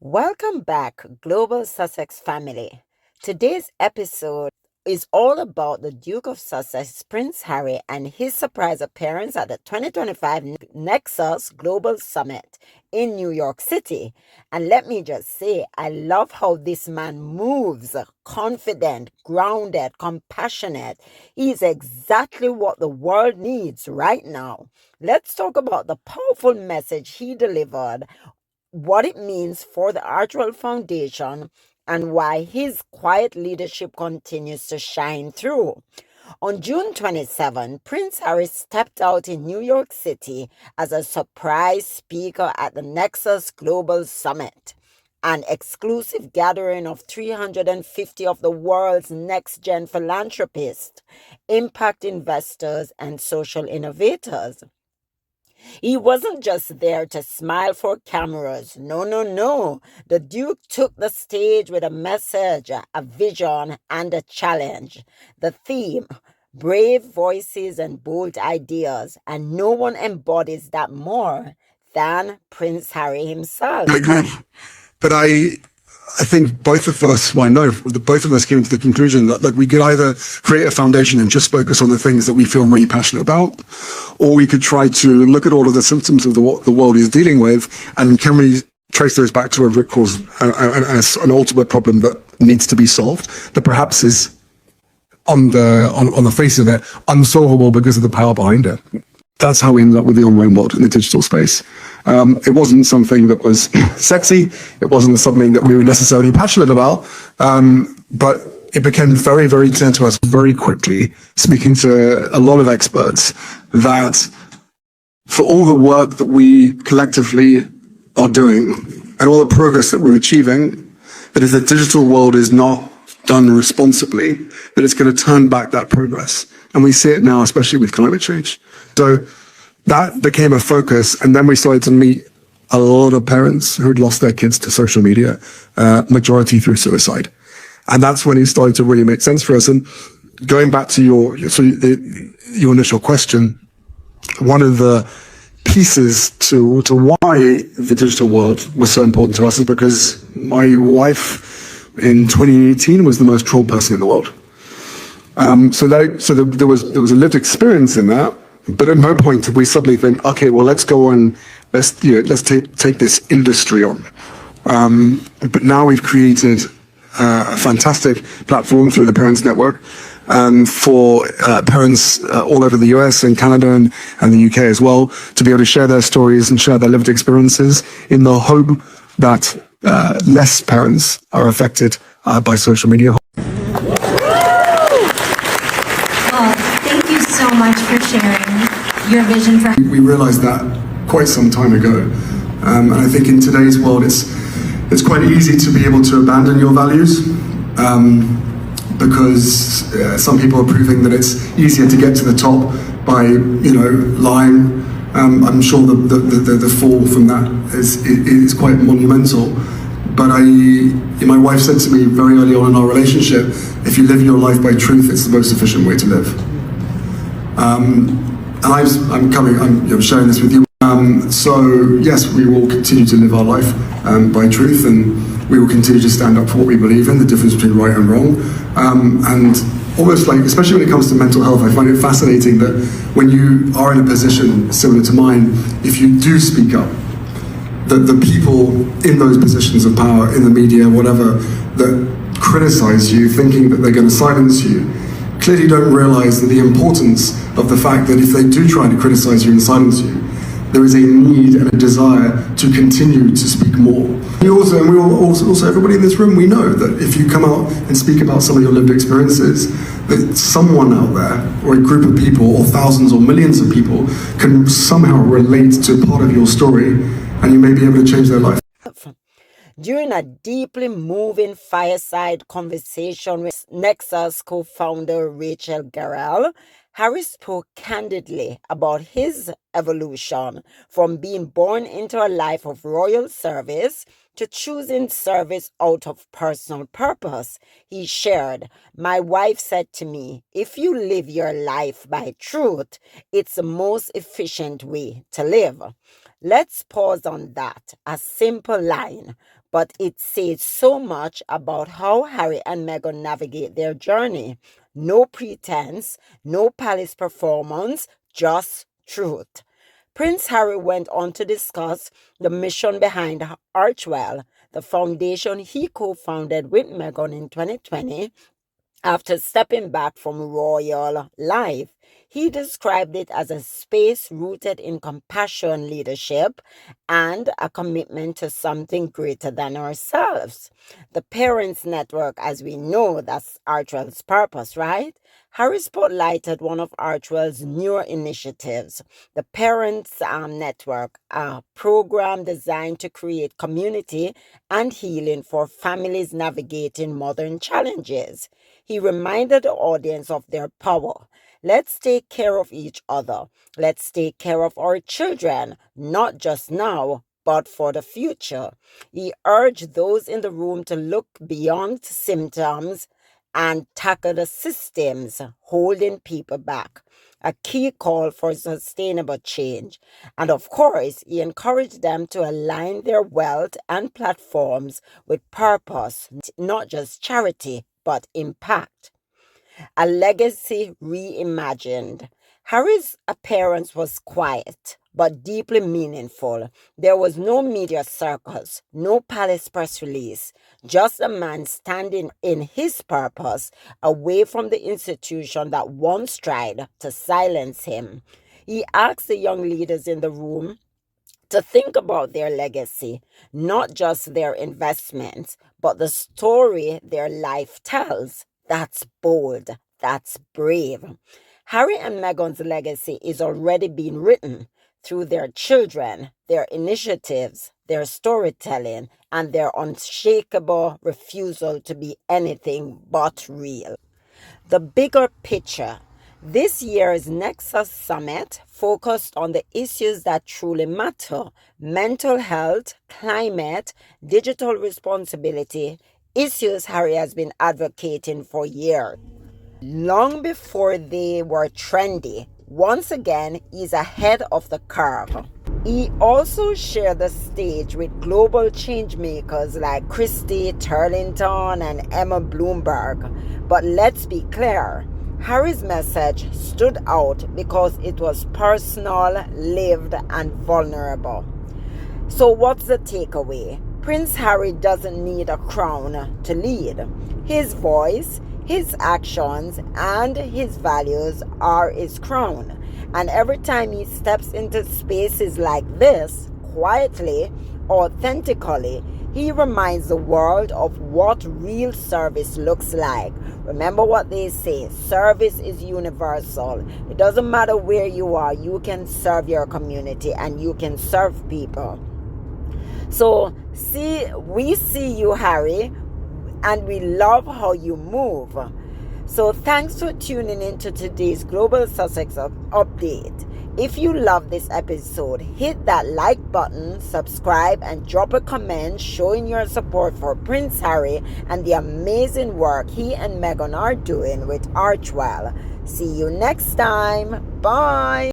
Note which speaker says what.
Speaker 1: Welcome back, Global Sussex family. Today's episode is all about the Duke of Sussex, Prince Harry, and his surprise appearance at the 2025 NEXUS Global Summit in New York City. And let me just say, I love how this man moves, confident, grounded, compassionate. He's exactly what the world needs right now. Let's talk about the powerful message he delivered, what it means for the Archewell Foundation, and why his quiet leadership continues to shine through. On June 27, Prince Harry stepped out in New York City as a surprise speaker at the NEXUS Global Summit, an exclusive gathering of 350 of the world's next-gen philanthropists, impact investors, and social innovators. He wasn't just there to smile for cameras. No, no, no. The Duke took the stage with a message, a vision, and a challenge. The theme: brave voices and bold ideas. And no one embodies that more than Prince Harry himself.
Speaker 2: I agree. But I think both of us, well, I know that both of us came to the conclusion that we could either create a foundation and just focus on the things that we feel really passionate about, or we could try to look at all of the symptoms of what the world is dealing with, and can we trace those back to a root cause, an ultimate problem that needs to be solved, that perhaps is on the face of it unsolvable because of the power behind it. That's how we ended up with the online world in the digital space. It wasn't something that was sexy. It wasn't something that we were necessarily passionate about. But it became very, very clear to us very quickly, speaking to a lot of experts, that for all the work that we collectively are doing and all the progress that we're achieving, that if the digital world is not done responsibly, that it's going to turn back that progress. And we see it now, especially with climate change. So that became a focus. And then we started to meet a lot of parents who had lost their kids to social media, majority through suicide. And that's when it started to really make sense for us. And going back to your initial question, one of the pieces to why the digital world was so important to us is because my wife in 2018 was the most trolled person in the world. So there was a lived experience in that, but at no point did we suddenly think, okay, well, let's go on, let's take this industry on. But now we've created a fantastic platform through the Parents Network for parents all over the US and Canada and the UK as well, to be able to share their stories and share their lived experiences in the hope that less parents are affected by social media.
Speaker 3: Thank you so much for sharing your vision for.
Speaker 2: We realized that quite some time ago, and I think in today's world it's quite easy to be able to abandon your values, because some people are proving that it's easier to get to the top by lying. I'm sure the fall from that is quite monumental. But my wife said to me very early on in our relationship, if you live your life by truth, it's the most efficient way to live. And I'm sharing this with you. So yes, we will continue to live our life by truth, and we will continue to stand up for what we believe in, the difference between right and wrong. And almost like, especially when it comes to mental health, I find it fascinating that when you are in a position similar to mine, if you do speak up, that the people in those positions of power, in the media, whatever, that criticize you, thinking that they're going to silence you, clearly don't realize that the importance of the fact that if they do try to criticize you and silence you, there is a need and a desire to continue to speak more. Also, everybody in this room, we know that if you come out and speak about some of your lived experiences, that someone out there, or a group of people, or thousands or millions of people, can somehow relate to part of your story, and you may be able to change their life.
Speaker 1: During a deeply moving fireside conversation with NEXUS co-founder Rachel Garrell, Harry spoke candidly about his evolution from being born into a life of royal service to choosing service out of personal purpose. He shared, "My wife said to me, if you live your life by truth, it's the most efficient way to live." Let's pause on that. A simple line, but it says so much about how Harry and Meghan navigate their journey. No pretense, no palace performance, just truth. Prince Harry went on to discuss the mission behind Archewell, the foundation he co-founded with Meghan in 2020 after stepping back from royal life. He described it as a space rooted in compassion, leadership, and a commitment to something greater than ourselves. The Parents Network, as we know, that's Archewell's purpose, right? Harry spotlighted one of Archewell's newer initiatives, the Parents Network, a program designed to create community and healing for families navigating modern challenges. He reminded the audience of their power. Let's take care of each other. Let's take care of our children, not just now, but for the future. He urged those in the room to look beyond symptoms and tackle the systems holding people back. A key call for sustainable change. And of course, he encouraged them to align their wealth and platforms with purpose, not just charity, but impact. A legacy reimagined. Harry's appearance was quiet but deeply meaningful. There was no media circus, no palace press release, just a man standing in his purpose away from the institution that once tried to silence him. He asked the young leaders in the room to think about their legacy, not just their investments, but the story their life tells. That's bold. That's brave. Harry and Meghan's legacy is already being written through their children, their initiatives, their storytelling, and their unshakable refusal to be anything but real. The bigger picture. This year's NEXUS Summit focused on the issues that truly matter: mental health, climate, digital responsibility, issues Harry has been advocating for years. Long before they were trendy, once again, he's ahead of the curve. He also shared the stage with global changemakers like Christy Turlington and Emma Bloomberg. But let's be clear, Harry's message stood out because it was personal, lived, and vulnerable. So what's the takeaway? Prince Harry doesn't need a crown to lead. His voice, his actions, and his values are his crown. And every time he steps into spaces like this, quietly, authentically, he reminds the world of what real service looks like. Remember what they say, service is universal. It doesn't matter where you are, you can serve your community and you can serve people. So we see you, Harry, and we love how you move. So thanks for tuning in to today's Global Sussex update. If you love this episode, hit that like button, subscribe, and drop a comment showing your support for Prince Harry and the amazing work he and Meghan are doing with Archewell. See you next time. Bye.